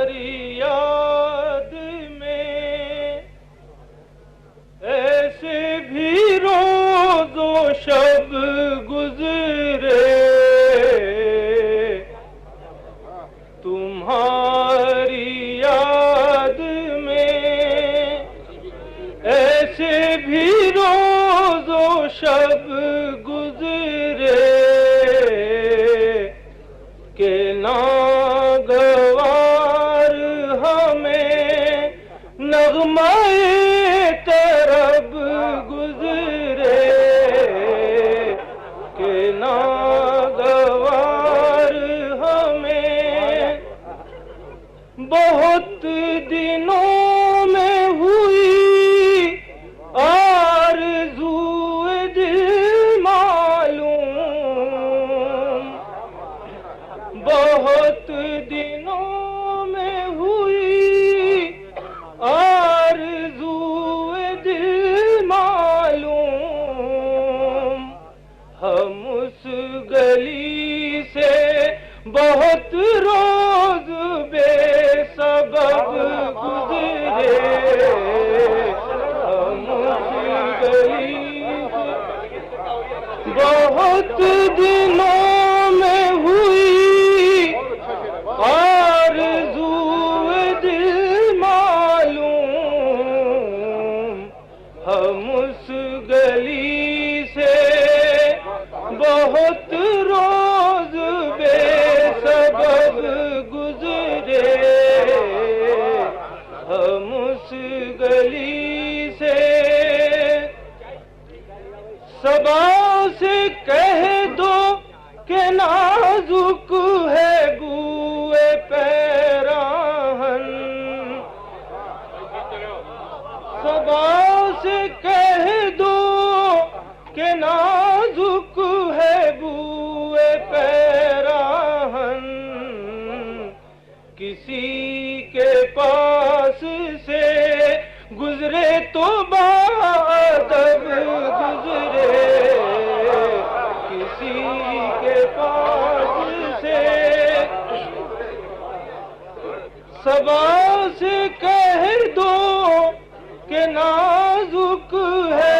یاد میں ایسے بھی روز و شب گزرے، تمہاری یاد میں ایسے بھی روز و شب گزرے کہ ناگوار ہمیں نغمہ طرب گزرے، کہ ناگوار ہمیں بہت دنوں میں ہوئی آرزوئے دل معلوم، بہت دنوں میں ہوئی آرزوئے دل معلوم، ہم اس گلی سے بہت روز بے سبب گزرے، ہم اس گلی سے بہت دنوں میں ہوئی آرزوئے دل معلوم، ہم اس گلی سے بہت روز بے سبب گزرے، ہم اس گلی سے صبا سے کہہ دو کہ نازک ہے بوئے پیراہن، صبا سے کہہ دو کہ نازک ہے بوئے پیراہن، کسی کے پاس سے گزرے تو بادب گزرے، کسی کے پاس سے صبا سے کہہ دو کہ نازک ہے